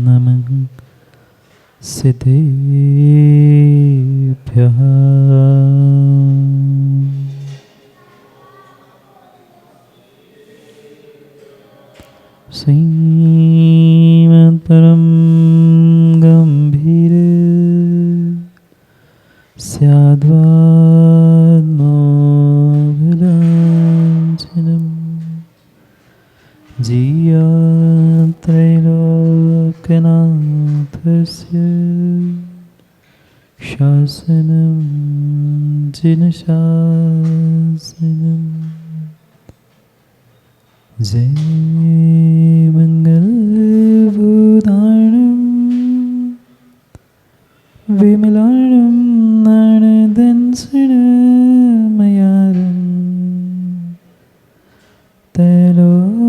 नमः सिद्धेभ्यः। श्रीमद्परं गम्भीर स्याद्वाग्मोघलाञ्छनं जियात्रैलोक्यनाथस्य शासनं जिनशासनम्। जय मंगलभूताणं विमलाणं नारदंसनमयारं त्रैलोक्यसेयं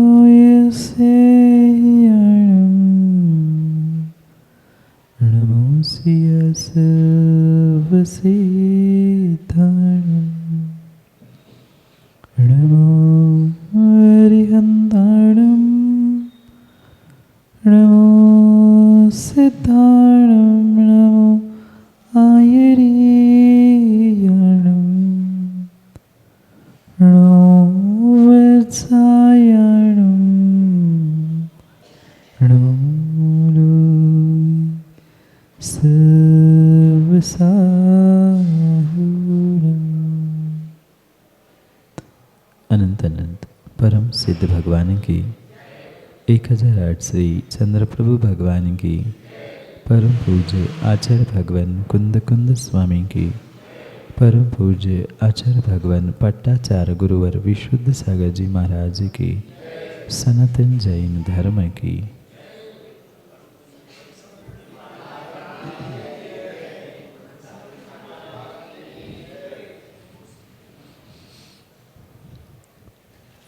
नमोऽस्य सर्वसिद्धाणं नमो हरिहन्ताणं नमो सिद्धाणं नमो आयर्याणं नमो वत्सायाणं नमो सर्वसाहुरम्। अनंत अनंत परम सिद्ध भगवान की 1008 श्री चंद्रप्रभु भगवान की परम पूज्य आचार्य भगवान कुंद कुंद स्वामी की परम पूज्य आचार्य भगवान पट्टाचार्य गुरुवर विशुद्ध सागर जी महाराज की सनातन जैन धर्म की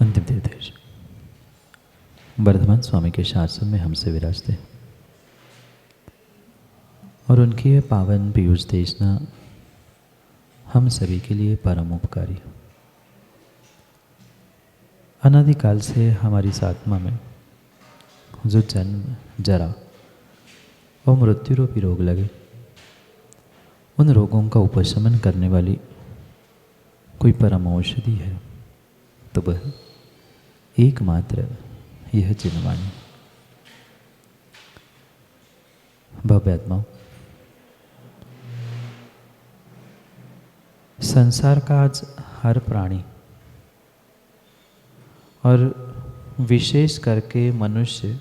अंतिम निर्देश वर्धमान स्वामी के शासन में हमसे विराजते और उनकी यह पावन पीयूष देशना हम सभी के लिए परम उपकारी। अनादिकाल से हमारी इस आत्मा में जो जन्म जरा और मृत्यु रूपी रोग लगे, उन रोगों का उपशमन करने वाली कोई परम औषधि है तो वह एकमात्र यह चिन्हवाणी। भव्य आत्माओं, संसार का आज हर प्राणी और विशेष करके मनुष्य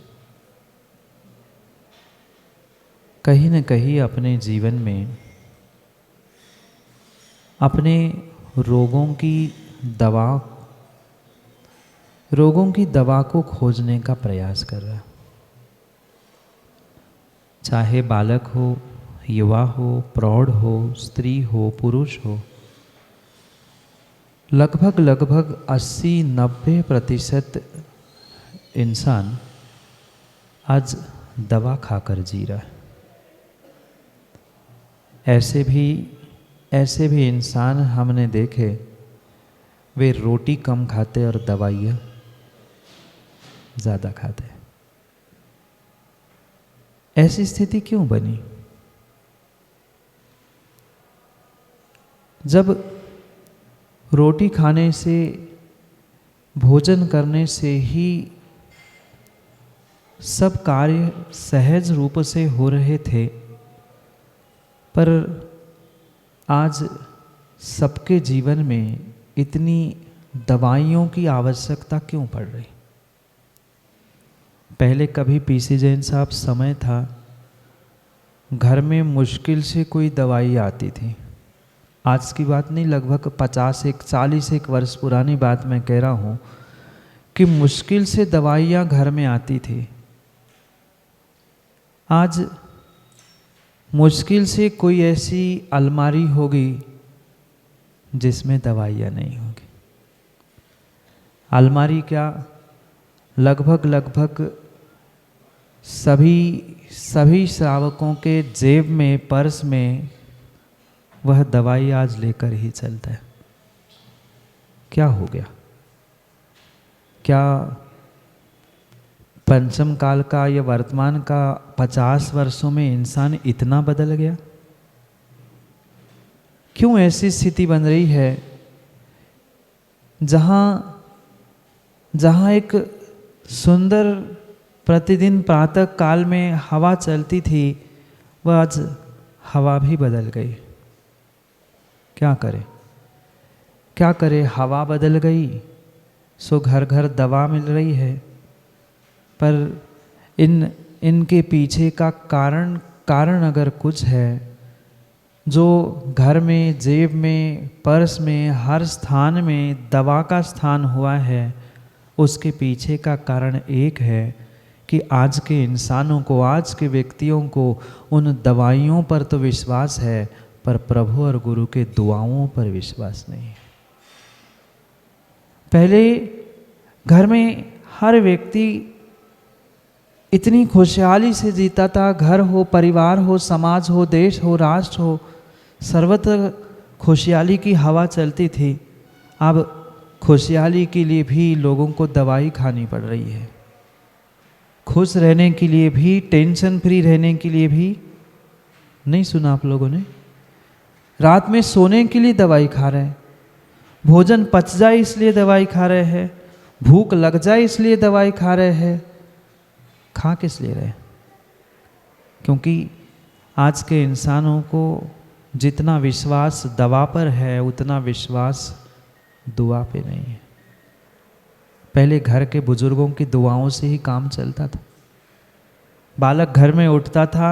कहीं न कहीं अपने जीवन में अपने रोगों की दवा को खोजने का प्रयास कर रहा है। चाहे बालक हो, युवा हो, प्रौढ़ हो, स्त्री हो, पुरुष हो, लगभग 80-90% इंसान आज दवा खाकर जी रहा है। ऐसे भी इंसान हमने देखे, वे रोटी कम खाते और दवाइयाँ ज़्यादा खाते। ऐसी स्थिति क्यों बनी? जब रोटी खाने से, भोजन करने से ही सब कार्य सहज रूप से हो रहे थे, पर आज सबके जीवन में इतनी दवाइयों की आवश्यकता क्यों पड़ रही? पहले कभी पीसी जैन साहब समय था, घर में मुश्किल से कोई दवाई आती थी। आज की बात नहीं, लगभग 40 वर्ष पुरानी बात मैं कह रहा हूँ कि मुश्किल से दवाइयाँ घर में आती थी। आज मुश्किल से कोई ऐसी अलमारी होगी जिसमें दवाइयाँ नहीं होगी। अलमारी क्या, लगभग सभी श्रावकों के जेब में, पर्स में वह दवाई आज लेकर ही चलता है। क्या हो गया? क्या पंचम काल का या वर्तमान का 50 वर्षों में इंसान इतना बदल गया? क्यों ऐसी स्थिति बन रही है जहाँ एक सुंदर प्रतिदिन प्रातः काल में हवा चलती थी, वह आज हवा भी बदल गई। क्या करे, हवा बदल गई, सो घर घर दवा मिल रही है, पर इनके पीछे का कारण अगर कुछ है, जो घर में, जेब में, पर्स में, हर स्थान में दवा का स्थान हुआ है, उसके पीछे का कारण एक है कि आज के इंसानों को, आज के व्यक्तियों को उन दवाइयों पर तो विश्वास है, पर प्रभु और गुरु के दुआओं पर विश्वास नहीं है। पहले घर में हर व्यक्ति इतनी खुशहाली से जीता था, घर हो, परिवार हो, समाज हो, देश हो, राष्ट्र हो, सर्वत्र खुशहाली की हवा चलती थी। अब खुशहाली के लिए भी लोगों को दवाई खानी पड़ रही है, खुश रहने के लिए भी, टेंशन फ्री रहने के लिए भी। नहीं सुना आप लोगों ने? रात में सोने के लिए दवाई खा रहे हैं, भोजन पच जाए इसलिए दवाई खा रहे हैं, भूख लग जाए इसलिए दवाई खा रहे हैं। खा किस लिए रहे? क्योंकि आज के इंसानों को जितना विश्वास दवा पर है, उतना विश्वास दुआ पे नहीं है। पहले घर के बुजुर्गों की दुआओं से ही काम चलता था। बालक घर में उठता था,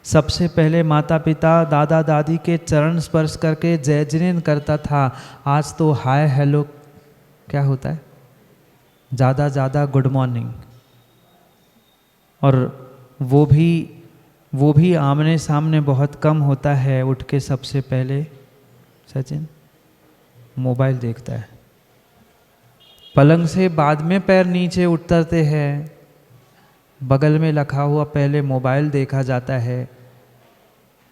सबसे पहले माता पिता, दादा दादी के चरण स्पर्श करके जय जिनेन करता था। आज तो हाय हेलो क्या होता है, ज़्यादा गुड मॉर्निंग, और वो भी आमने सामने बहुत कम होता है। उठ के सबसे पहले सचिन मोबाइल देखता है, पलंग से बाद में पैर नीचे उतरते हैं, बगल में रखा हुआ पहले मोबाइल देखा जाता है,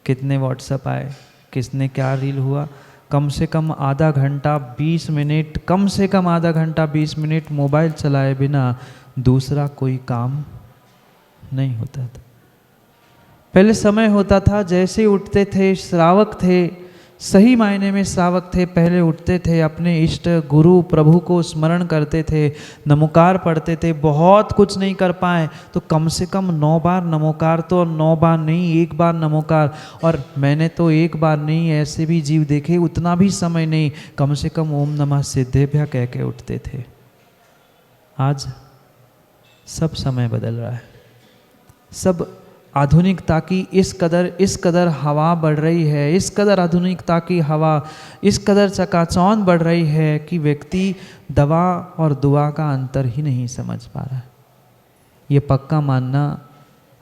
कितने व्हाट्सएप आए, किसने क्या रील हुआ। कम से कम आधा घंटा 20 मिनट, कम से कम आधा घंटा 20 मिनट मोबाइल चलाए बिना दूसरा कोई काम नहीं होता था। पहले समय होता था, जैसे उठते थे श्रावक थे, सही मायने में श्रावक थे। पहले उठते थे, अपने इष्ट गुरु प्रभु को स्मरण करते थे, नमोकार पढ़ते थे। बहुत कुछ नहीं कर पाए तो कम से कम 9 बार नमोकार, तो 9 बार नहीं, 1 बार नमोकार। और मैंने तो 1 बार नहीं, ऐसे भी जीव देखे, उतना भी समय नहीं, कम से कम ओम नमः सिद्धेभ्य कह के उठते थे। आज सब समय बदल रहा है, सब आधुनिकता की इस कदर हवा बढ़ रही है, इस कदर आधुनिकता की हवा, इस कदर चकाचौंध बढ़ रही है कि व्यक्ति दवा और दुआ का अंतर ही नहीं समझ पा रहा। ये पक्का मानना,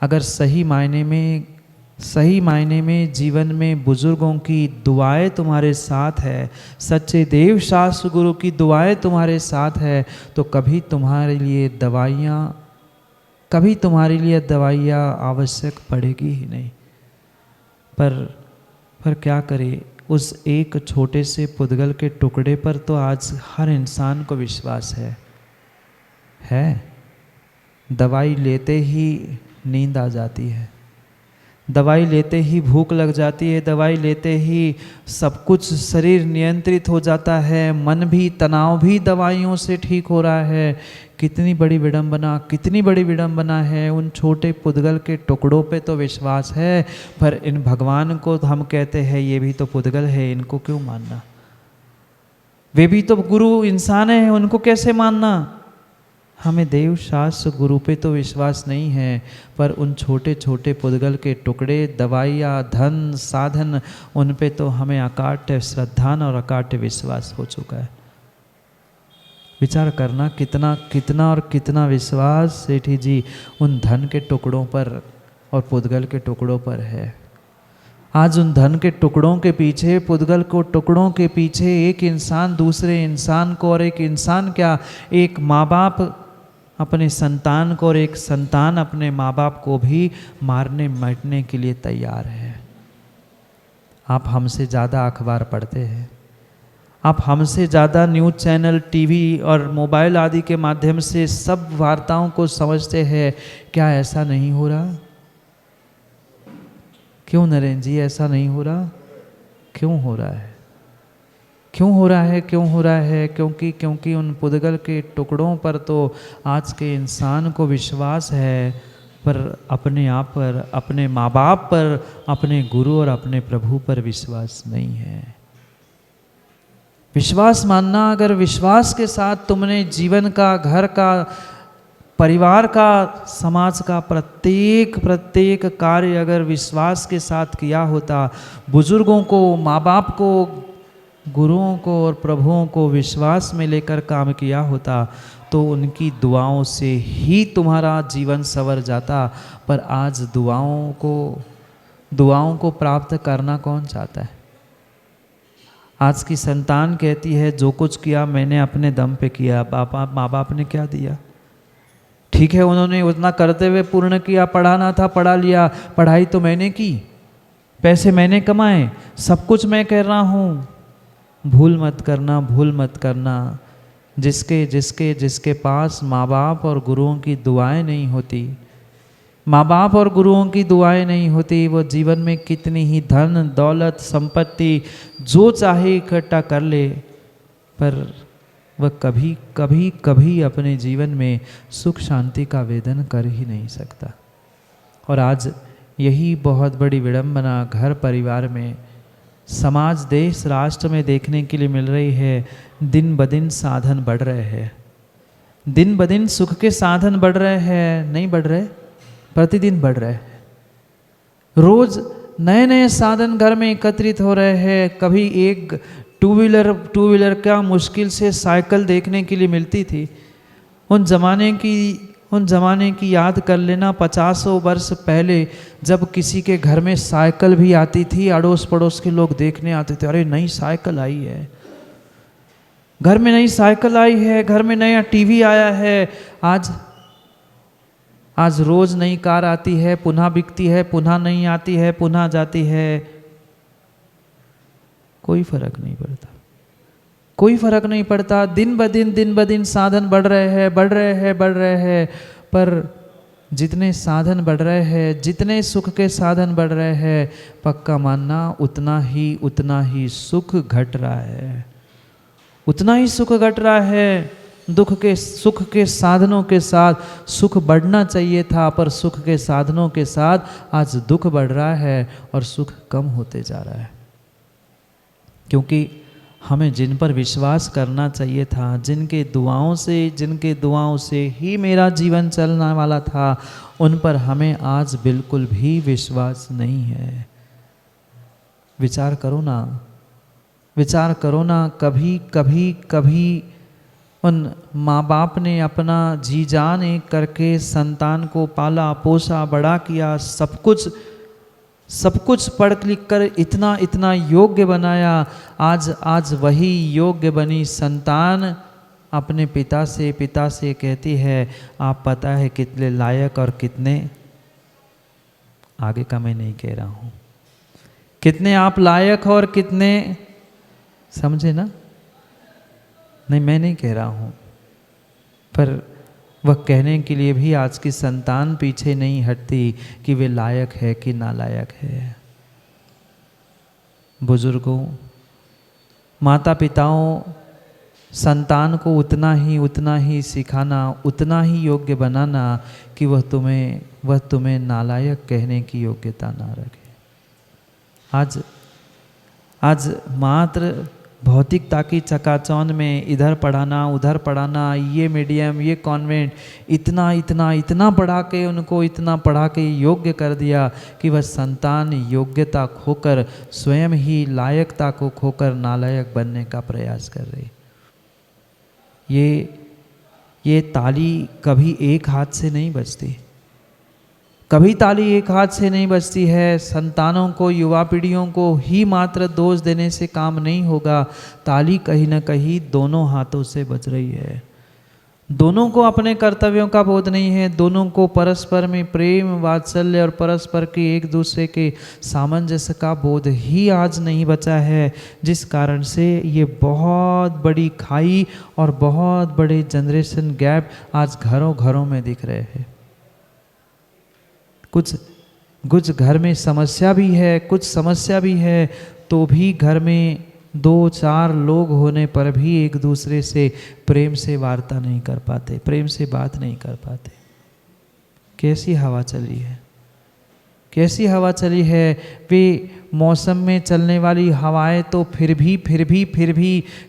अगर सही मायने में जीवन में बुजुर्गों की दुआएं तुम्हारे साथ है, सच्चे देव शास्त्र गुरु की दुआएं तुम्हारे साथ है, तो कभी तुम्हारे लिए दवाइयाँ आवश्यक पड़ेगी ही नहीं। पर क्या करे, उस एक छोटे से पुद्गल के टुकड़े पर तो आज हर इंसान को विश्वास है। दवाई लेते ही नींद आ जाती है, दवाई लेते ही भूख लग जाती है, दवाई लेते ही सब कुछ शरीर नियंत्रित हो जाता है, मन भी, तनाव भी दवाइयों से ठीक हो रहा है। कितनी बड़ी विडंबना है। उन छोटे पुद्गल के टुकड़ों पे तो विश्वास है, पर इन भगवान को हम कहते हैं ये भी तो पुद्गल है, इनको क्यों मानना? वे भी तो गुरु इंसान है, उनको कैसे मानना? हमें देव शास्त्र गुरु पे तो विश्वास नहीं है, पर उन छोटे छोटे पुद्गल के टुकड़े, दवाइयाँ, धन, साधन, उन पे तो हमें अकाट्य श्रद्धा और अकाट्य विश्वास हो चुका है। विचार करना कितना विश्वास सेठी जी उन धन के टुकड़ों पर और पुद्गल के टुकड़ों पर है। आज उन धन के टुकड़ों के पीछे, पुद्गल को टुकड़ों के पीछे एक इंसान दूसरे इंसान को, और एक इंसान क्या, एक माँ बाप अपने संतान को, और एक संतान अपने माँ बाप को भी मारने मिटने के लिए तैयार है। आप हमसे ज़्यादा अखबार पढ़ते हैं, आप हमसे ज़्यादा न्यूज़ चैनल, टीवी और मोबाइल आदि के माध्यम से सब वार्ताओं को समझते हैं। क्या ऐसा नहीं हो रहा? क्यों नरेंद्र जी ऐसा नहीं हो रहा? क्यों हो रहा है? क्यों हो रहा है? क्यों हो रहा है? क्योंकि उन पुद्गल के टुकड़ों पर तो आज के इंसान को विश्वास है, पर अपने आप पर, अपने माँ बाप पर, अपने गुरु और अपने प्रभु पर विश्वास नहीं है। विश्वास मानना, अगर विश्वास के साथ तुमने जीवन का, घर का, परिवार का, समाज का प्रत्येक कार्य अगर विश्वास के साथ किया होता, बुजुर्गों को, माँ बाप को, गुरुओं को और प्रभुओं को विश्वास में लेकर काम किया होता, तो उनकी दुआओं से ही तुम्हारा जीवन संवर जाता। पर आज दुआओं को प्राप्त करना कौन चाहता है? आज की संतान कहती है जो कुछ किया मैंने अपने दम पे किया। माँ बाप ने क्या दिया? ठीक है, उन्होंने उतना करते हुए पूर्ण किया, पढ़ाना था पढ़ा लिया, पढ़ाई तो मैंने की, पैसे मैंने कमाए, सब कुछ मैं कर रहा हूँ। भूल मत करना। जिसके पास माँ बाप और गुरुओं की दुआएं नहीं होती, माँ बाप और गुरुओं की दुआएं नहीं होती, वो जीवन में कितनी ही धन दौलत संपत्ति जो चाहे इकट्ठा कर ले, पर वह कभी अपने जीवन में सुख शांति का वेदन कर ही नहीं सकता। और आज यही बहुत बड़ी विडंबना घर परिवार में, समाज, देश, राष्ट्र में देखने के लिए मिल रही है। दिन ब दिन साधन बढ़ रहे हैं, दिन ब दिन सुख के साधन बढ़ रहे हैं, नहीं बढ़ रहे, प्रतिदिन बढ़ रहे हैं। रोज नए नए साधन घर में एकत्रित हो रहे हैं। कभी एक टू व्हीलर क्या मुश्किल से साइकिल देखने के लिए मिलती थी। उन जमाने की याद कर लेना, 50 वर्ष पहले जब किसी के घर में साइकिल भी आती थी, अड़ोस पड़ोस के लोग देखने आते थे, अरे नई साइकिल आई है, घर में नई साइकिल आई है, घर में नया टीवी आया है। आज रोज नई कार आती है, पुनः बिकती है, पुनः नहीं आती है, पुनः जाती है। कोई फर्क नहीं पड़ता। दिन ब दिन साधन बढ़ रहे हैं। पर जितने साधन बढ़ रहे हैं, जितने सुख के साधन बढ़ रहे हैं, पक्का मानना उतना ही सुख घट रहा है। उतना ही सुख घट रहा है। सुख के साधनों के साथ सुख बढ़ना चाहिए था, पर सुख के साधनों के साथ आज दुख बढ़ रहा है और सुख कम होते जा रहा है। क्योंकि हमें जिन पर विश्वास करना चाहिए था, जिनके दुआओं से ही मेरा जीवन चलने वाला था, उन पर हमें आज बिल्कुल भी विश्वास नहीं है। विचार करो ना, कभी उन माँ बाप ने अपना जी जान एक करके संतान को पाला पोसा बड़ा किया, सब कुछ पढ़ लिख कर इतना योग्य बनाया। आज वही योग्य बनी संतान अपने पिता से कहती है, आप पता है कितने लायक और कितने, आगे का मैं नहीं कह रहा हूँ, कितने आप लायक और कितने, समझे ना? नहीं, मैं नहीं कह रहा हूँ, पर वह कहने के लिए भी आज की संतान पीछे नहीं हटती कि वे लायक है कि नालायक है। बुजुर्गों, माता पिताओं, संतान को उतना ही सिखाना, उतना ही योग्य बनाना कि वह तुम्हें नालायक कहने की योग्यता ना रखे। आज मात्र भौतिकता की चकाचौंध में इधर पढ़ाना उधर पढ़ाना, ये मीडियम ये कॉन्वेंट, इतना पढ़ा के योग्य कर दिया कि वह संतान योग्यता खोकर, स्वयं ही लायकता को खोकर नालायक बनने का प्रयास कर रही। ये ताली कभी एक हाथ से नहीं बजती, कभी ताली एक हाथ से नहीं बजती है। संतानों को, युवा पीढ़ियों को ही मात्र दोष देने से काम नहीं होगा। ताली कहीं ना कहीं दोनों हाथों से बज रही है। दोनों को अपने कर्तव्यों का बोध नहीं है, दोनों को परस्पर में प्रेम वात्सल्य और परस्पर के एक दूसरे के सामंजस्य का बोध ही आज नहीं बचा है, जिस कारण से ये बहुत बड़ी खाई और बहुत बड़े जनरेशन गैप आज घरों घरों में दिख रहे हैं। कुछ घर में समस्या भी है, कुछ समस्या भी है, तो भी घर में 2-4 लोग होने पर भी एक दूसरे से प्रेम से वार्ता नहीं कर पाते, प्रेम से बात नहीं कर पाते। कैसी हवा चली है, कैसी हवा चली है। वे मौसम में चलने वाली हवाएं तो फिर भी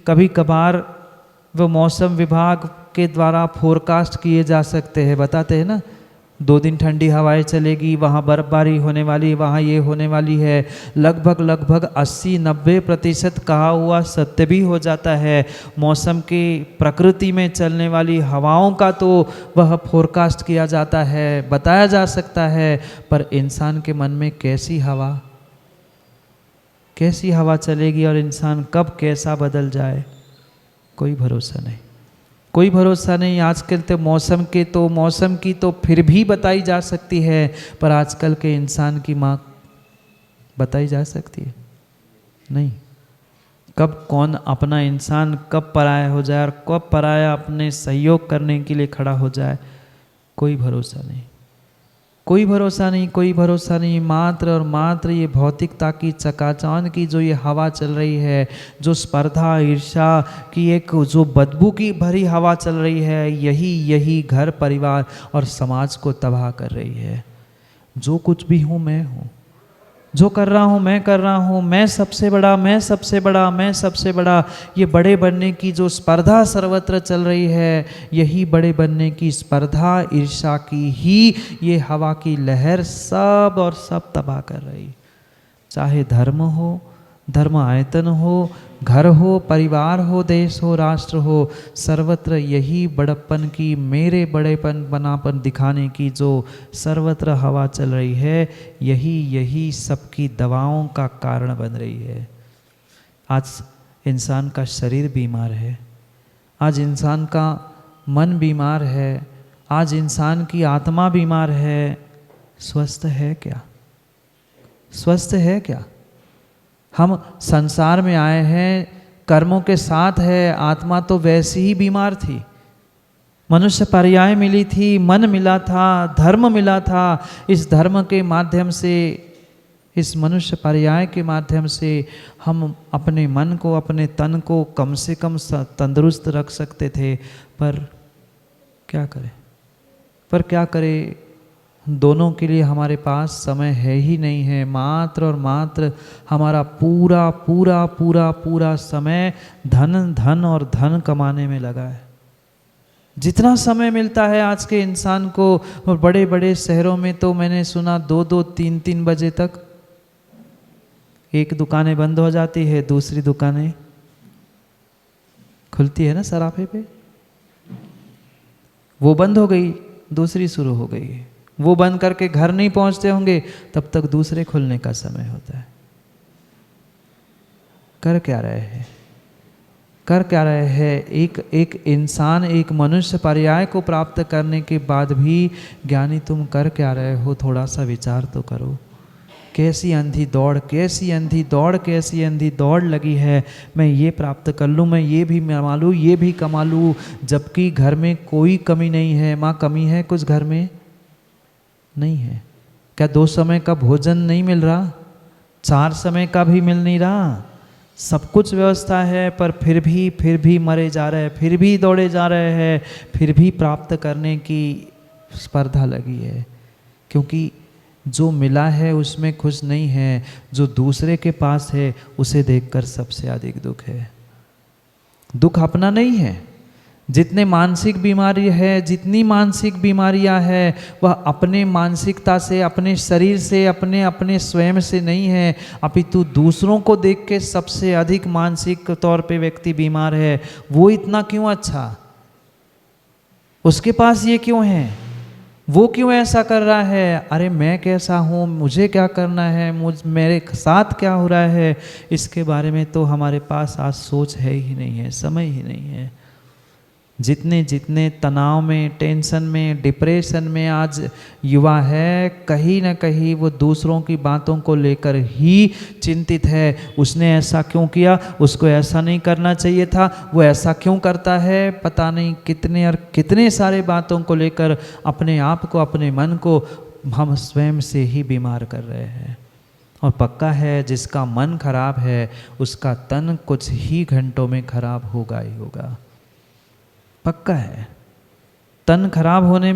कभी कभार वो मौसम विभाग के द्वारा फोरकास्ट किए जा सकते हैं, बताते हैं ना 2 दिन ठंडी हवाएं चलेगी, वहाँ बर्फबारी होने वाली, वहाँ ये होने वाली है। लगभग 80-90% कहा हुआ सत्य भी हो जाता है। मौसम के प्रकृति में चलने वाली हवाओं का तो वह फोरकास्ट किया जाता है, बताया जा सकता है, पर इंसान के मन में कैसी हवा चलेगी और इंसान कब कैसा बदल जाए, कोई भरोसा नहीं, कोई भरोसा नहीं। आजकल तो मौसम की तो फिर भी बताई जा सकती है, पर आजकल के इंसान की माँ बताई जा सकती है नहीं। कब कौन अपना इंसान कब पराया हो जाए और कब पराया अपने सहयोग करने के लिए खड़ा हो जाए, कोई भरोसा नहीं, कोई भरोसा नहीं, कोई भरोसा नहीं। मात्र और मात्र ये भौतिकता की चकाचौंध की जो ये हवा चल रही है, जो स्पर्धा ईर्ष्या की एक जो बदबू की भरी हवा चल रही है, यही घर परिवार और समाज को तबाह कर रही है। जो कुछ भी हूँ मैं हूँ, जो कर रहा हूँ मैं कर रहा हूँ, मैं सबसे बड़ा, ये बड़े बनने की जो स्पर्धा सर्वत्र चल रही है, यही बड़े बनने की स्पर्धा ईर्ष्या की ही ये हवा की लहर सब और सब तबाह कर रही। चाहे धर्म हो, धर्म आयतन हो, घर हो, परिवार हो, देश हो, राष्ट्र हो, सर्वत्र यही बड़प्पन की, मेरे बड़ेपन बनापन दिखाने की जो सर्वत्र हवा चल रही है, यही सबकी दवाओं का कारण बन रही है। आज इंसान का शरीर बीमार है, आज इंसान का मन बीमार है, आज इंसान की आत्मा बीमार है। स्वस्थ है क्या? स्वस्थ है क्या? हम संसार में आए हैं, कर्मों के साथ है, आत्मा तो वैसी ही बीमार थी। मनुष्य पर्याय मिली थी, मन मिला था, धर्म मिला था। इस धर्म के माध्यम से, इस मनुष्य पर्याय के माध्यम से हम अपने मन को, अपने तन को कम से कम तंदुरुस्त रख सकते थे, पर क्या करें? दोनों के लिए हमारे पास समय है ही नहीं है। मात्र और मात्र हमारा पूरा समय धन और धन कमाने में लगा है। जितना समय मिलता है आज के इंसान को, और बड़े बड़े शहरों में तो मैंने सुना 2-2, 3-3 बजे तक एक दुकानें बंद हो जाती है, दूसरी दुकानें खुलती है ना सराफे पे, वो बंद हो गई, दूसरी शुरू हो गई। वो बंद करके घर नहीं पहुंचते होंगे, तब तक दूसरे खुलने का समय होता है। कर क्या रहे हैं? एक इंसान, एक मनुष्य पर्याय को प्राप्त करने के बाद भी ज्ञानी तुम कर क्या रहे हो? थोड़ा सा विचार तो करो। कैसी अंधी दौड़ लगी है, मैं ये प्राप्त कर लूँ, मैं ये भी कमा लूँ, ये भी कमा लूँ, जबकि घर में कोई कमी नहीं है। माँ, कमी है कुछ घर में? नहीं है। क्या 2 समय का भोजन नहीं मिल रहा? 4 समय का भी मिल नहीं रहा? सब कुछ व्यवस्था है, पर फिर भी मरे जा रहे हैं, फिर भी दौड़े जा रहे हैं, फिर भी प्राप्त करने की स्पर्धा लगी है। क्योंकि जो मिला है उसमें खुश नहीं है, जो दूसरे के पास है उसे देखकर सबसे अधिक दुख है। दुख अपना नहीं है। जितनी मानसिक बीमारियां हैं वह अपने मानसिकता से, अपने शरीर से, अपने स्वयं से नहीं है, अपितु दूसरों को देख के सबसे अधिक मानसिक तौर पे व्यक्ति बीमार है। वो इतना क्यों अच्छा, उसके पास ये क्यों है, वो क्यों ऐसा कर रहा है, अरे मैं कैसा हूँ, मुझे क्या करना है, मेरे साथ क्या हो रहा है, इसके बारे में तो हमारे पास आज सोच है ही नहीं है, समय ही नहीं है। जितने जितने तनाव में, टेंशन में, डिप्रेशन में आज युवा है, कहीं ना कहीं वो दूसरों की बातों को लेकर ही चिंतित है। उसने ऐसा क्यों किया, उसको ऐसा नहीं करना चाहिए था, वो ऐसा क्यों करता है, पता नहीं कितने और कितने सारे बातों को लेकर अपने आप को, अपने मन को हम स्वयं से ही बीमार कर रहे हैं। और पक्का है जिसका मन खराब है उसका तन कुछ ही घंटों में खराब होगा ही होगा, पक्का है। तन खराब होने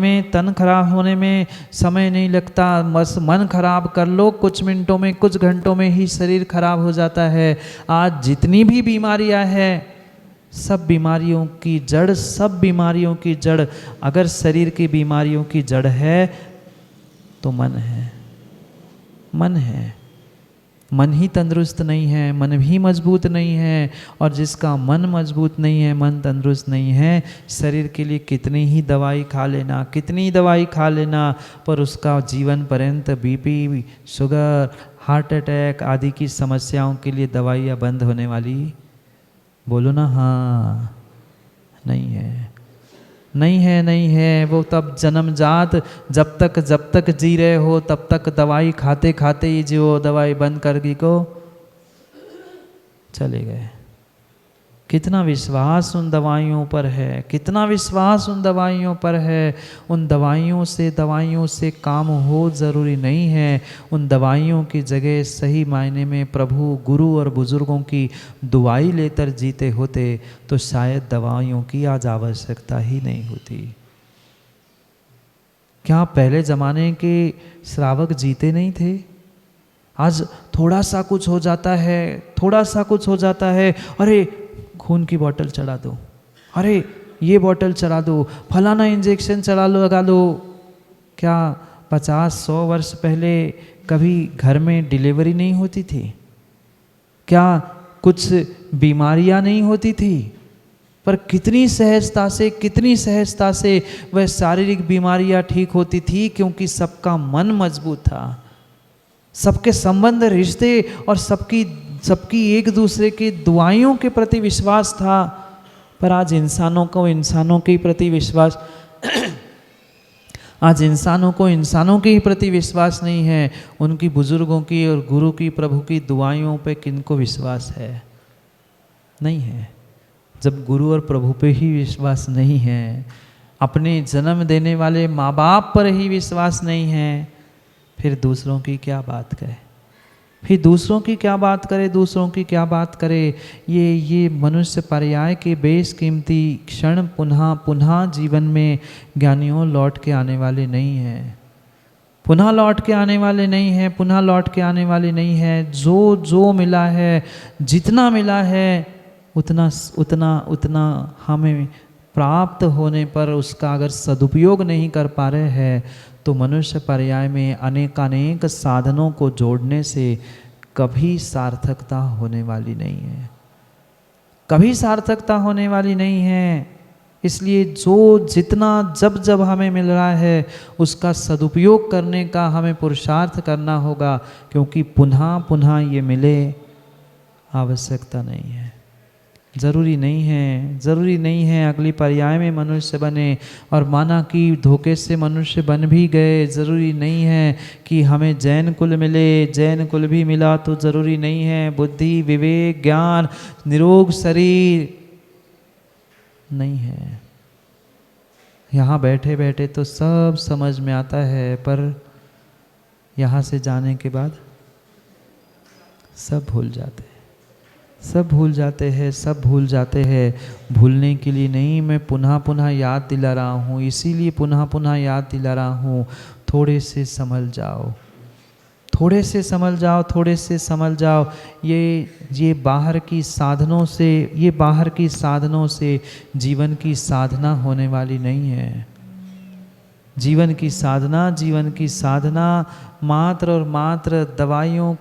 में समय नहीं लगता। बस मन खराब कर लो, कुछ मिनटों में, कुछ घंटों में ही शरीर खराब हो जाता है। आज जितनी भी बीमारियां हैं, सब बीमारियों की जड़ अगर शरीर की बीमारियों की जड़ है तो मन है। मन ही तंदुरुस्त नहीं है, मन भी मजबूत नहीं है। और जिसका मन मजबूत नहीं है, मन तंदुरुस्त नहीं है, शरीर के लिए कितनी ही दवाई खा लेना, पर उसका जीवन पर्यंत बीपी, शुगर, हार्ट अटैक आदि की समस्याओं के लिए दवाइयाँ बंद होने वाली, बोलो ना हाँ, नहीं है। वो तब जन्मजात जब तक जी रहे हो तब तक दवाई खाते खाते ही जो दवाई बंद कर दी को चले गए। कितना विश्वास उन दवाइयों पर है, उन दवाइयों से काम हो ज़रूरी नहीं है। उन दवाइयों की जगह सही मायने में प्रभु, गुरु और बुजुर्गों की दुआई लेकर जीते होते तो शायद दवाइयों की आज आवश्यकता ही नहीं होती। क्या पहले ज़माने के श्रावक जीते नहीं थे? आज थोड़ा सा कुछ हो जाता है, अरे खून की बोतल चढ़ा दो, अरे ये बोतल चढ़ा दो, फलाना इंजेक्शन लगा लो। क्या 50-100 वर्ष पहले कभी घर में डिलीवरी नहीं होती थी? क्या कुछ बीमारियां नहीं होती थी? पर कितनी सहजता से वह शारीरिक बीमारियां ठीक होती थी, क्योंकि सबका मन मजबूत था, सबके संबंध, रिश्ते और सबकी एक दूसरे की दुआओं के प्रति विश्वास था। पर आज इंसानों के प्रति विश्वास आज इंसानों को इंसानों के ही प्रति विश्वास नहीं है। उनकी बुजुर्गों की और गुरु की, प्रभु की दुआओं पे किनको विश्वास है? नहीं है। जब गुरु और प्रभु पे ही विश्वास नहीं है, अपने जन्म देने वाले माँ बाप पर ही विश्वास नहीं है, फिर दूसरों की क्या बात करे? ये मनुष्य पर्याय के बेशकीमती क्षण पुनः जीवन में ज्ञानियों लौट के आने वाले नहीं हैं। जो मिला है, जितना मिला है, उतना हमें प्राप्त होने पर उसका अगर सदुपयोग नहीं कर पा रहे हैं तो मनुष्य पर्याय में अनेकानेक साधनों को जोड़ने से कभी सार्थकता होने वाली नहीं है। इसलिए जितना जब हमें मिल रहा है उसका सदुपयोग करने का हमें पुरुषार्थ करना होगा, क्योंकि पुनः ये मिले आवश्यकता नहीं है। ज़रूरी नहीं है अगली पर्याय में मनुष्य बने, और माना कि धोखे से मनुष्य बन भी गए, ज़रूरी नहीं है कि हमें जैन कुल मिले। जैन कुल भी मिला तो ज़रूरी नहीं है बुद्धि, विवेक, ज्ञान, निरोग शरीर नहीं है। यहाँ बैठे बैठे तो सब समझ में आता है, पर यहाँ से जाने के बाद सब भूल जाते हैं। भूलने के लिए नहीं, मैं पुनः याद दिला रहा हूँ, इसीलिए पुनः याद दिला रहा हूँ। थोड़े से संभल जाओ। ये बाहर की साधनों से जीवन की साधना होने वाली नहीं है। जीवन की साधना मात्र और मात्र दवाइयों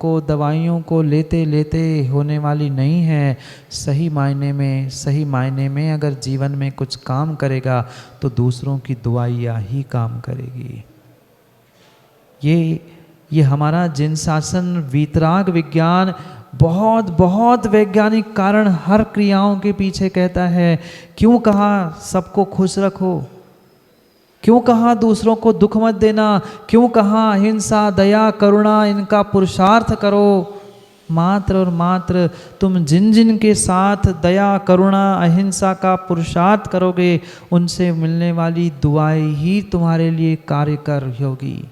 को लेते होने वाली नहीं है। सही मायने में अगर जीवन में कुछ काम करेगा तो दूसरों की दुआइयाँ ही काम करेगी। ये हमारा जिन शासन वीतराग विज्ञान बहुत बहुत वैज्ञानिक कारण हर क्रियाओं के पीछे कहता है। क्यों कहा सबको खुश रखो, क्यों कहा दूसरों को दुख मत देना, क्यों कहा अहिंसा दया करुणा इनका पुरुषार्थ करो। मात्र और मात्र तुम जिन जिन के साथ दया करुणा अहिंसा का पुरुषार्थ करोगे, उनसे मिलने वाली दुआएं ही तुम्हारे लिए कार्यकारी होगी।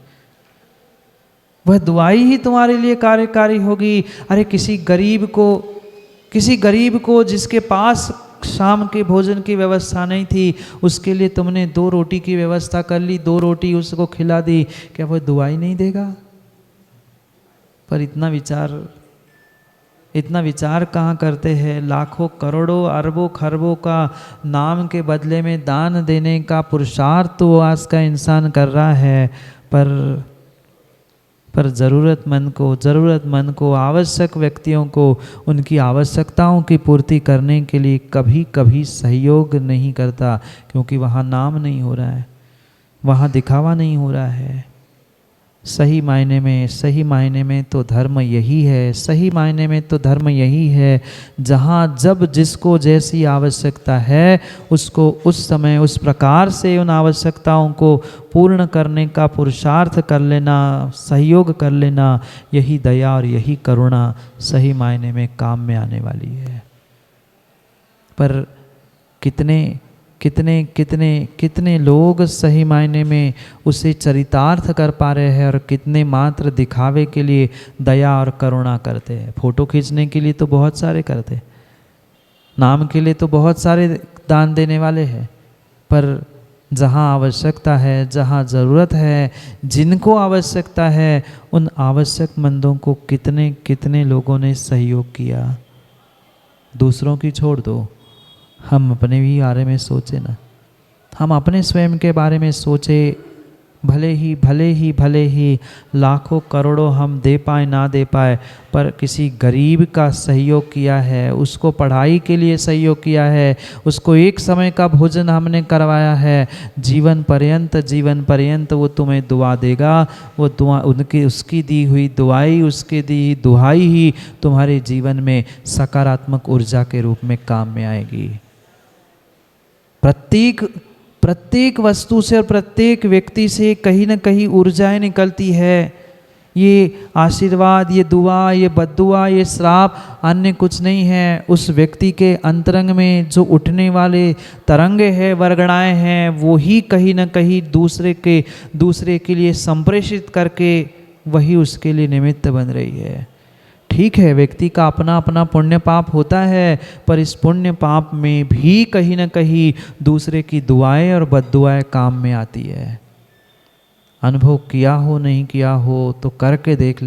वह दुआई ही तुम्हारे लिए कार्यकारी होगी। अरे किसी गरीब को जिसके पास शाम के भोजन की व्यवस्था नहीं थी, उसके लिए तुमने 2 रोटी की व्यवस्था कर ली, 2 रोटी उसको खिला दी, क्या वह दुआई नहीं देगा? पर इतना विचार कहाँ करते हैं। लाखों करोड़ों अरबों खरबों का नाम के बदले में दान देने का पुरुषार्थ तो आज का इंसान कर रहा है, पर ज़रूरतमंद को आवश्यक व्यक्तियों को उनकी आवश्यकताओं की पूर्ति करने के लिए कभी कभी सहयोग नहीं करता, क्योंकि वहाँ नाम नहीं हो रहा है, वहाँ दिखावा नहीं हो रहा है। सही मायने में तो धर्म यही है, सही मायने में तो धर्म यही है, जहाँ जब जिसको जैसी आवश्यकता है उसको उस समय उस प्रकार से उन आवश्यकताओं को पूर्ण करने का पुरुषार्थ कर लेना, सहयोग कर लेना, यही दया और यही करुणा सही मायने में काम में आने वाली है। पर कितने लोग सही मायने में उसे चरितार्थ कर पा रहे हैं, और कितने मात्र दिखावे के लिए दया और करुणा करते हैं। फोटो खींचने के लिए तो बहुत सारे करते, नाम के लिए तो बहुत सारे दान देने वाले हैं, पर जहाँ आवश्यकता है, जहाँ ज़रूरत है, जिनको आवश्यकता है, उन आवश्यकमंदों को कितने लोगों ने सहयोग किया। दूसरों की छोड़ दो, हम अपने भी बारे में सोचे ना, हम अपने स्वयं के बारे में सोचे। भले ही लाखों करोड़ों हम दे पाए ना दे पाए, पर किसी गरीब का सहयोग किया है, उसको पढ़ाई के लिए सहयोग किया है, उसको एक समय का भोजन हमने करवाया है, जीवन पर्यंत वो तुम्हें दुआ देगा। वो दुआ उसकी दी हुई दुआई, उसकी दी हुई दुहाई ही तुम्हारे जीवन में सकारात्मक ऊर्जा के रूप में काम में आएगी। प्रत्येक वस्तु से और प्रत्येक व्यक्ति से कहीं न कहीं ऊर्जाएं निकलती है। ये आशीर्वाद, ये दुआ, ये बद्दुआ, ये श्राप अन्य कुछ नहीं है। उस व्यक्ति के अंतरंग में जो उठने वाले तरंगे हैं, वरगणाएं हैं, वो ही कहीं न कहीं दूसरे के लिए संप्रेषित करके वही उसके लिए निमित्त बन रही है। ठीक है, व्यक्ति का अपना अपना पुण्य पाप होता है, पर इस पुण्य पाप में भी कहीं न कहीं दूसरे की दुआएं और बद्दुआएं काम में आती है। अनुभव किया हो नहीं किया हो तो करके देख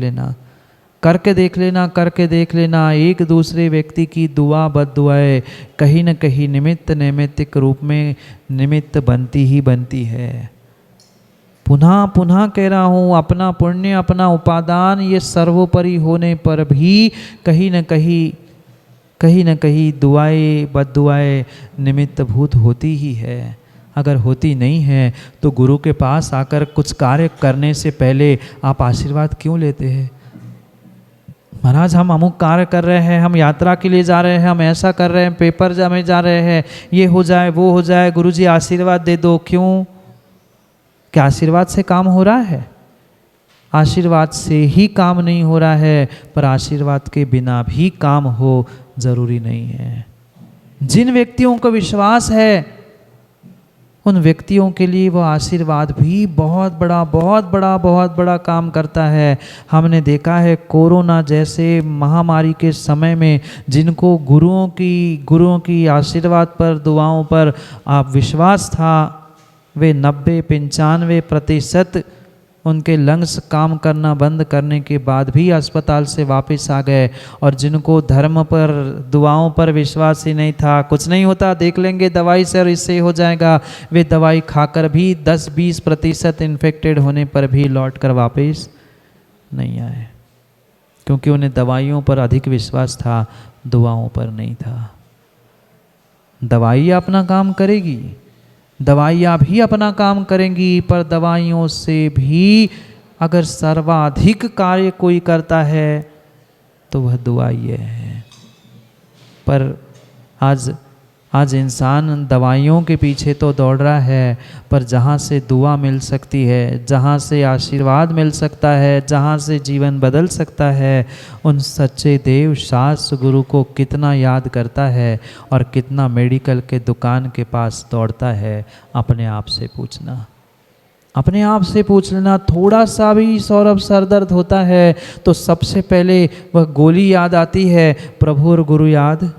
लेना। एक दूसरे व्यक्ति की दुआ बद्दुआएं कहीं न कहीं नैमित्तिक रूप में निमित्त बनती है। पुनः कह रहा हूँ, अपना पुण्य अपना उपादान ये सर्वोपरि होने पर भी कहीं न कहीं दुआएं बद्दुआएं निमित्त भूत होती ही है। अगर होती नहीं है तो गुरु के पास आकर कुछ कार्य करने से पहले आप आशीर्वाद क्यों लेते हैं? महाराज, हम अमुक कार्य कर रहे हैं, हम यात्रा के लिए जा रहे हैं, हम ऐसा कर रहे हैं, पेपर जमे जा रहे हैं, ये हो जाए वो हो जाए, गुरुजी आशीर्वाद दे दो। क्यों? क्या आशीर्वाद से काम हो रहा है? आशीर्वाद से ही काम नहीं हो रहा है, पर आशीर्वाद के बिना भी काम हो जरूरी नहीं है। जिन व्यक्तियों को विश्वास है उन व्यक्तियों के लिए वो आशीर्वाद भी बहुत बड़ा काम करता है। हमने देखा है कोरोना जैसे महामारी के समय में जिनको गुरुओं की आशीर्वाद पर, दुआओं पर आप विश्वास था, वे 90-95% उनके लंग्स काम करना बंद करने के बाद भी अस्पताल से वापस आ गए। और जिनको धर्म पर, दुआओं पर विश्वास ही नहीं था, कुछ नहीं होता, देख लेंगे दवाई से और इससे हो जाएगा, वे दवाई खाकर भी 10-20% इन्फेक्टेड होने पर भी लौट कर वापस नहीं आए, क्योंकि उन्हें दवाइयों पर अधिक विश्वास था, दुआओं पर नहीं था। दवाई अपना काम करेगी, दवाइयाँ भी अपना काम करेंगी, पर दवाइयों से भी अगर सर्वाधिक कार्य कोई करता है तो वह दुआ ये है। पर आज इंसान दवाइयों के पीछे तो दौड़ रहा है, पर जहाँ से दुआ मिल सकती है, जहाँ से आशीर्वाद मिल सकता है, जहाँ से जीवन बदल सकता है, उन सच्चे देव शास्त्र गुरु को कितना याद करता है और कितना मेडिकल के दुकान के पास दौड़ता है। अपने आप से पूछना, अपने आप से पूछ लेना। थोड़ा सा भी सौरभ सर दर्द होता है तो सबसे पहले वह गोली याद आती है, प्रभु और गुरु याद।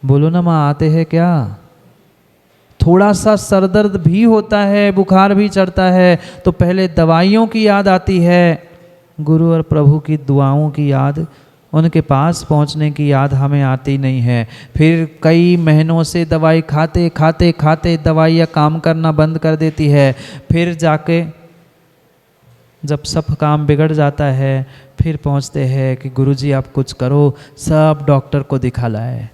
बोलो ना माँ, आते हैं क्या? थोड़ा सा सरदर्द भी होता है, बुखार भी चढ़ता है तो पहले दवाइयों की याद आती है, गुरु और प्रभु की दुआओं की याद, उनके पास पहुंचने की याद हमें आती नहीं है। फिर कई महीनों से दवाई खाते खाते खाते दवाइयाँ काम करना बंद कर देती है। फिर जाके जब सब काम बिगड़ जाता है फिर पहुंचते हैं कि गुरुजी आप कुछ करो। सब डॉक्टर को दिखा लाए,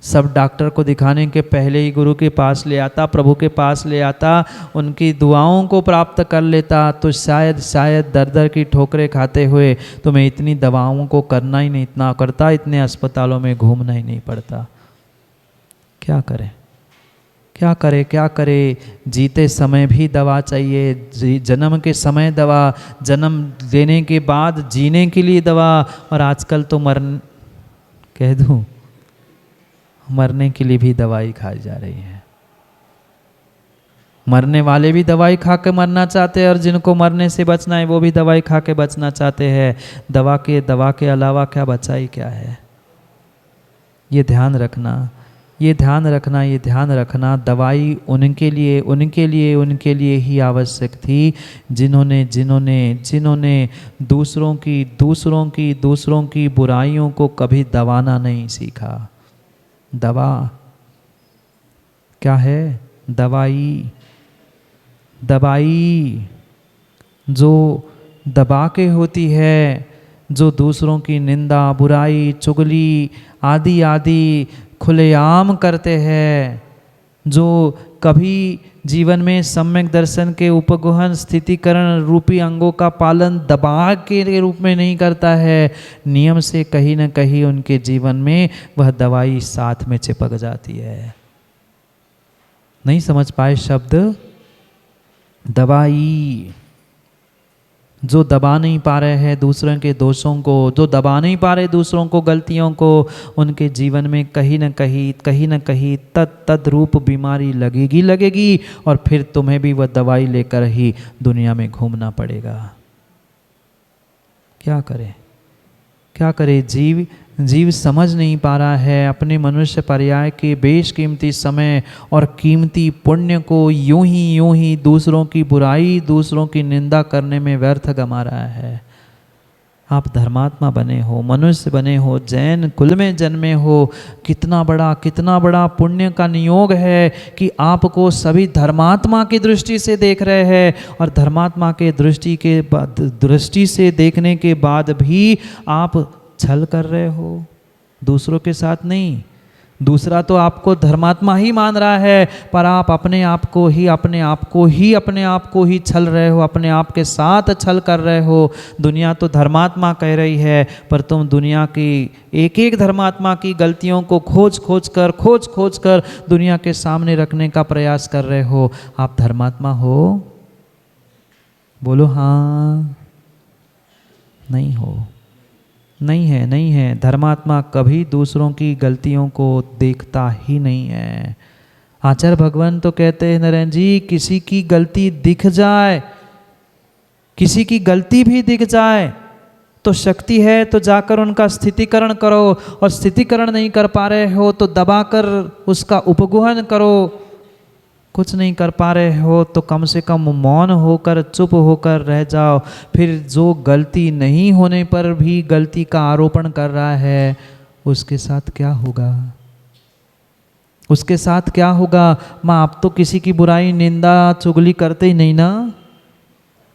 सब डॉक्टर को दिखाने के पहले ही गुरु के पास ले आता, प्रभु के पास ले आता, उनकी दुआओं को प्राप्त कर लेता तो शायद दर दर की ठोकरें खाते हुए तुम्हें इतनी दवाओं को करना ही नहीं इतना करता, इतने अस्पतालों में घूमना ही नहीं पड़ता। क्या करें, क्या करे, क्या करे? जीते समय भी दवा चाहिए, जन्म के समय दवा, जन्म लेने के बाद जीने के लिए दवा, और आजकल तो कह दूँ मरने के लिए भी दवाई खाई जा रही है। मरने वाले भी दवाई खा के मरना चाहते हैं और जिनको मरने से बचना है वो भी दवाई खा के बचना चाहते हैं। दवा के अलावा क्या बचा ही क्या है? ये ध्यान रखना, ये ध्यान रखना, ये ध्यान रखना। दवाई उनके लिए ही आवश्यक थी जिन्होंने दूसरों की बुराइयों को कभी दबाना नहीं सीखा। दवा क्या है? दवाई जो दबा के होती है, जो दूसरों की निंदा, बुराई, चुगली आदि खुलेआम करते हैं, जो कभी जीवन में सम्यक दर्शन के उपगुहन स्थितिकरण रूपी अंगों का पालन दबाव के रूप में नहीं करता है, नियम से कहीं न कहीं उनके जीवन में वह दवाई साथ में चिपक जाती है। नहीं समझ पाए शब्द? दवाई जो दबा नहीं पा रहे हैं दूसरों के दोषों को, जो दबा नहीं पा रहे दूसरों को गलतियों को, उनके जीवन में कहीं न कहीं तद्रूप बीमारी लगेगी और फिर तुम्हें भी वह दवाई लेकर ही दुनिया में घूमना पड़ेगा। क्या करे? जीव समझ नहीं पा रहा है अपने मनुष्य पर्याय के बेशकीमती समय और कीमती पुण्य को यूं ही दूसरों की बुराई, दूसरों की निंदा करने में व्यर्थ गंवा रहा है। आप धर्मात्मा बने हो, मनुष्य बने हो, जैन कुल में जन्मे हो, कितना बड़ा पुण्य का नियोग है कि आपको सभी धर्मात्मा की दृष्टि से देख रहे हैं, और धर्मात्मा के दृष्टि से देखने के बाद भी आप छल कर रहे हो दूसरों के साथ नहीं। दूसरा तो आपको धर्मात्मा ही मान रहा है, पर आप अपने आप को ही छल रहे हो, अपने आप के साथ छल कर रहे हो। दुनिया तो धर्मात्मा कह रही है, पर तुम दुनिया की एक धर्मात्मा की गलतियों को खोज खोज कर दुनिया के सामने रखने का प्रयास कर रहे हो। आप धर्मात्मा हो? बोलो हाँ। नहीं हो, नहीं है। धर्मात्मा कभी दूसरों की गलतियों को देखता ही नहीं है। आचार्य भगवान तो कहते हैं नरेंद्र जी, किसी की गलती दिख जाए, किसी की गलती भी दिख जाए तो शक्ति है तो जाकर उनका स्थितिकरण करो, और स्थितिकरण नहीं कर पा रहे हो तो दबाकर उसका उपगुहन करो। कुछ नहीं कर पा रहे हो तो कम से कम मौन होकर, चुप होकर रह जाओ। फिर जो गलती नहीं होने पर भी गलती का आरोपण कर रहा है, उसके साथ क्या होगा? माँ, आप तो किसी की बुराई, निंदा, चुगली करते ही नहीं ना?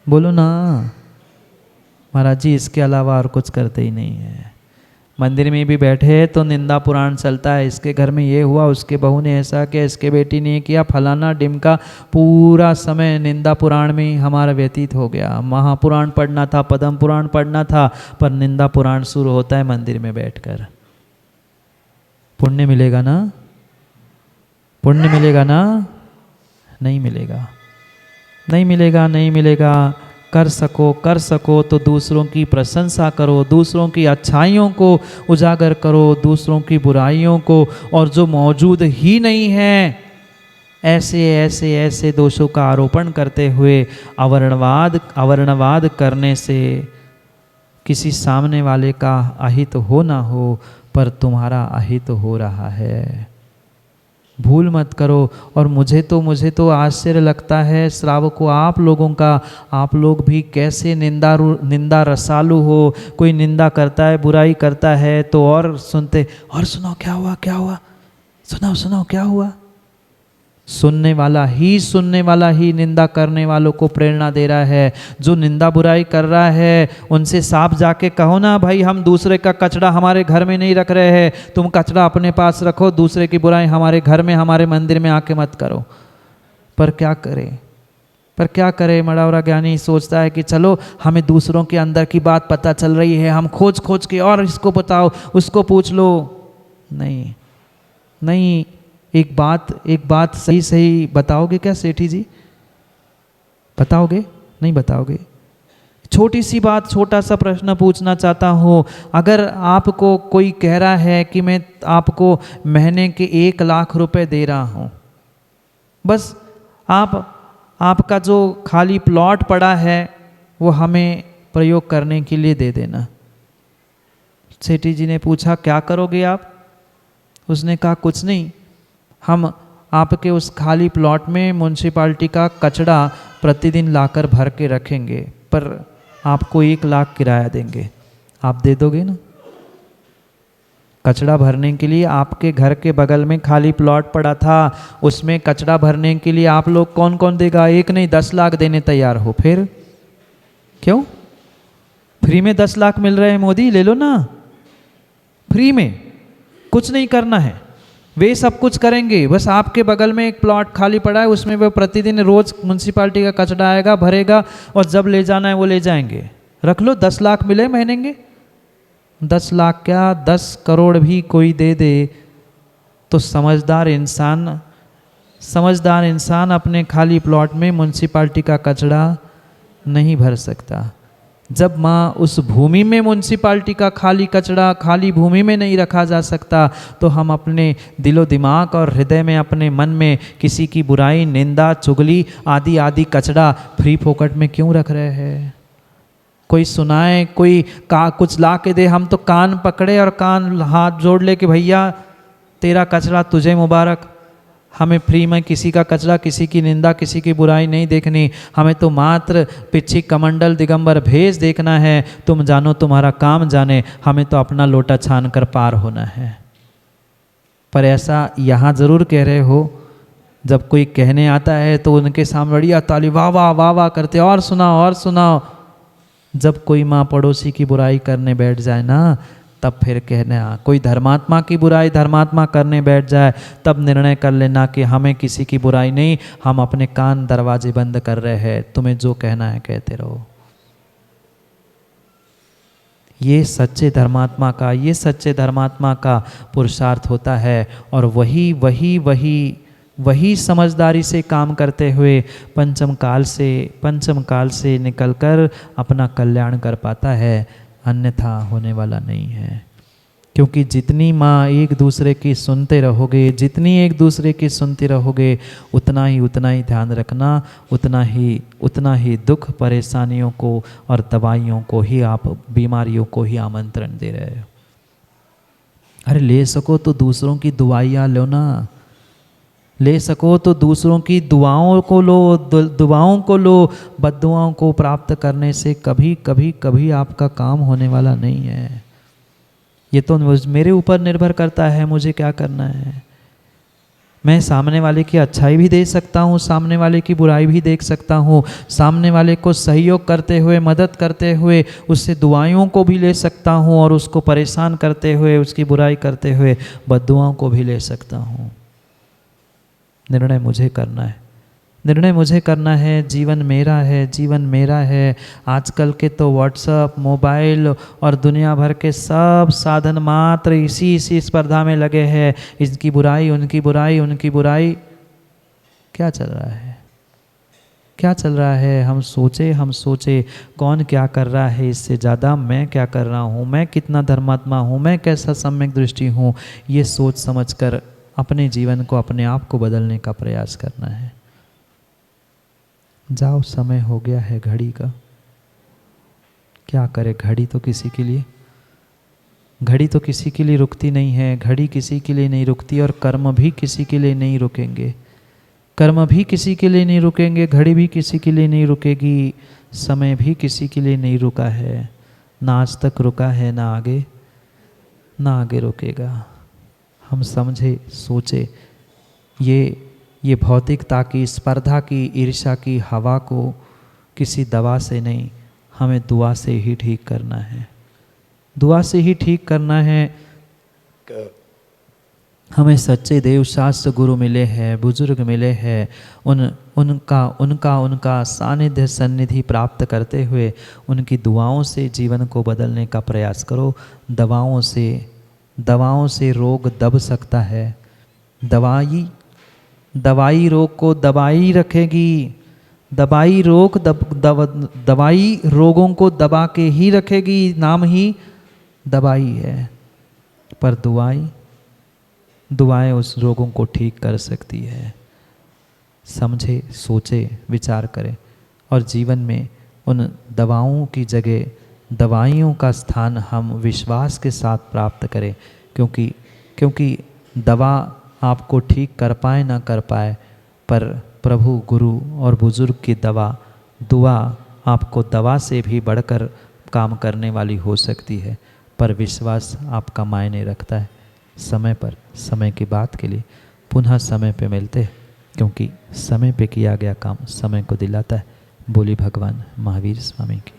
बोलो ना। महाराज जी, इसके अलावा और कुछ करते ही नहीं है। मंदिर में भी बैठे हैं तो निंदा पुराण चलता है, इसके घर में ये हुआ, उसके बहू ने ऐसा किया, इसके बेटी ने किया, फलाना डिमका, पूरा समय निंदा पुराण में ही हमारा व्यतीत हो गया। महापुराण पढ़ना था, पद्म पुराण पढ़ना था, पर निंदा पुराण शुरू होता है मंदिर में बैठकर। पुण्य मिलेगा ना? पुण्य मिलेगा ना? नहीं मिलेगा, नहीं मिलेगा, नहीं मिलेगा। कर सको तो दूसरों की प्रशंसा करो, दूसरों की अच्छाइयों को उजागर करो, दूसरों की बुराइयों को, और जो मौजूद ही नहीं है ऐसे दोषों का आरोपण करते हुए अवर्णवाद करने से किसी सामने वाले का अहित हो ना हो, पर तुम्हारा अहित हो रहा है। भूल मत करो। और मुझे तो आश्चर्य लगता है श्रावकों आप लोगों का, आप लोग भी कैसे निंदा रसालू हो। कोई निंदा करता है, बुराई करता है तो और सुनते, और सुनाओ क्या हुआ, क्या हुआ, सुनाओ क्या हुआ। सुनने वाला ही निंदा करने वालों को प्रेरणा दे रहा है। जो निंदा बुराई कर रहा है उनसे साफ जाके कहो ना, भाई हम दूसरे का कचरा हमारे घर में नहीं रख रहे हैं, तुम कचरा अपने पास रखो, दूसरे की बुराई हमारे घर में, हमारे मंदिर में आके मत करो। पर क्या करे मड़ावरा ज्ञानी सोचता है कि चलो हमें दूसरों के अंदर की बात पता चल रही है, हम खोज के और इसको बताओ, उसको पूछ लो। नहीं, एक बात सही बताओगे क्या सेठी जी? बताओगे? नहीं बताओगे। छोटी सी बात, छोटा सा प्रश्न पूछना चाहता हूँ। अगर आपको कोई कह रहा है कि मैं आपको महीने के 1 लाख रुपए दे रहा हूँ, बस आपका जो खाली प्लॉट पड़ा है वो हमें प्रयोग करने के लिए दे देना। सेठी जी ने पूछा क्या करोगे आप? उसने कहा कुछ नहीं, हम आपके उस खाली प्लॉट में म्युनिसिपालिटी का कचरा प्रतिदिन लाकर भर के रखेंगे, पर आपको 1 लाख किराया देंगे। आप दे दोगे ना? कचरा भरने के लिए आपके घर के बगल में खाली प्लॉट पड़ा था, उसमें कचरा भरने के लिए आप लोग कौन देगा? 1 नहीं 10 लाख देने तैयार हो। फिर क्यों? फ्री में 10 लाख मिल रहे हैं मोदी, ले लो ना। फ्री में कुछ नहीं करना है, वे सब कुछ करेंगे। बस आपके बगल में एक प्लॉट खाली पड़ा है, उसमें वो प्रतिदिन रोज म्युनिसिपालिटी का कचरा आएगा, भरेगा, और जब ले जाना है वो ले जाएंगे। रख लो, 10 लाख मिले महीने के। 10 लाख क्या, 10 करोड़ भी कोई दे दे तो समझदार इंसान अपने खाली प्लॉट में म्युनिसिपालिटी का कचरा नहीं भर सकता। जब माँ उस भूमि में म्युनिसिपालिटी का खाली कचरा खाली भूमि में नहीं रखा जा सकता, तो हम अपने दिलो दिमाग और हृदय में, अपने मन में किसी की बुराई, निंदा, चुगली आदि कचरा फ्री फोकट में क्यों रख रहे हैं? कोई सुनाए, कोई कुछ ला के दे, हम तो कान पकड़े और कान हाथ जोड़ ले कि भैया तेरा कचरा तुझे मुबारक। हमें फ्री में किसी का कचरा, किसी की निंदा, किसी की बुराई नहीं देखनी। हमें तो मात्र पिच्छी कमंडल दिगंबर भेष देखना है। तुम जानो तुम्हारा काम जाने, हमें तो अपना लोटा छान कर पार होना है। पर ऐसा यहाँ ज़रूर कह रहे हो, जब कोई कहने आता है तो उनके सामने बढ़िया ताली वाह वाह करते, और सुनाओ। जब कोई माँ पड़ोसी की बुराई करने बैठ जाए ना, तब फिर कहना, कोई धर्मात्मा की बुराई धर्मात्मा करने बैठ जाए, तब निर्णय कर लेना कि हमें किसी की बुराई नहीं, हम अपने कान दरवाजे बंद कर रहे हैं, तुम्हें जो कहना है कहते रहो। ये सच्चे धर्मात्मा का पुरुषार्थ होता है। और वही समझदारी से काम करते हुए पंचम काल से निकलकर अपना कल्याण कर पाता है, अन्यथा होने वाला नहीं है। क्योंकि जितनी माँ एक दूसरे की सुनते रहोगे, उतना ही ध्यान रखना, उतना ही दुख परेशानियों को और दवाइयों को ही, आप बीमारियों को ही आमंत्रण दे रहे हो। अरे ले सको तो दूसरों की दुआइयाँ लो ना, ले सको तो दूसरों की दुआओं को लो। बद्दुआओं को प्राप्त करने से कभी आपका काम होने वाला नहीं है। ये तो मेरे ऊपर निर्भर करता है, मुझे क्या करना है। मैं सामने वाले की अच्छाई भी दे सकता हूँ, सामने वाले की बुराई भी देख सकता हूँ, सामने वाले को सहयोग करते हुए, मदद करते हुए उससे दुआओं को भी ले सकता हूँ, और उसको परेशान करते हुए, उसकी बुराई करते हुए बद्दुआओं को भी ले सकता हूँ। निर्णय मुझे करना है, निर्णय मुझे करना है। जीवन मेरा है, जीवन मेरा है। आजकल के तो व्हाट्सएप, मोबाइल और दुनिया भर के सब साधन मात्र इसी स्पर्धा में लगे हैं। इसकी बुराई, उनकी बुराई, उनकी बुराई। क्या चल रहा है, क्या चल रहा है? हम सोचे कौन क्या कर रहा है, इससे ज़्यादा मैं क्या कर रहा हूँ, मैं कितना धर्मात्मा हूँ, मैं कैसा सम्यक दृष्टि हूँ। ये सोच समझकर अपने जीवन को, अपने आप को बदलने का प्रयास करना है। जाओ, समय हो गया है घड़ी का। क्या करे, घड़ी तो किसी के लिए, घड़ी तो किसी के लिए रुकती नहीं है। घड़ी किसी के लिए नहीं रुकती, और कर्म भी किसी के लिए नहीं रुकेंगे। कर्म भी किसी के लिए नहीं रुकेंगे, घड़ी भी किसी के लिए नहीं रुकेगी, समय भी किसी के लिए नहीं रुका है। ना आज तक रुका है, ना आगे रुकेगा। हम समझे, सोचे, ये भौतिकता की, स्पर्धा की, ईर्ष्या की हवा को किसी दवा से नहीं, हमें दुआ से ही ठीक करना है। दुआ से ही ठीक करना है। हमें सच्चे देव शास्त्र गुरु मिले हैं, बुजुर्ग मिले हैं। उनका सानिध्य सन्निधि प्राप्त करते हुए उनकी दुआओं से जीवन को बदलने का प्रयास करो। दवाओं से रोग दब सकता है। दवाई रोग को दबाई रखेगी। दवाई रोगों को दबा के ही रखेगी, नाम ही दवाई है। पर दुआएं उस रोगों को ठीक कर सकती है। समझे, सोचे, विचार करें, और जीवन में उन दवाओं की जगह दवाइयों का स्थान हम विश्वास के साथ प्राप्त करें। क्योंकि दवा आपको ठीक कर पाए ना कर पाए, पर प्रभु, गुरु और बुजुर्ग की दुआ आपको दवा से भी बढ़कर काम करने वाली हो सकती है। पर विश्वास आपका मायने रखता है। समय पर, समय की बात के लिए पुनः समय पे मिलते हैं, क्योंकि समय पे किया गया काम समय को दिलाता है। बोली भगवान महावीर स्वामी की।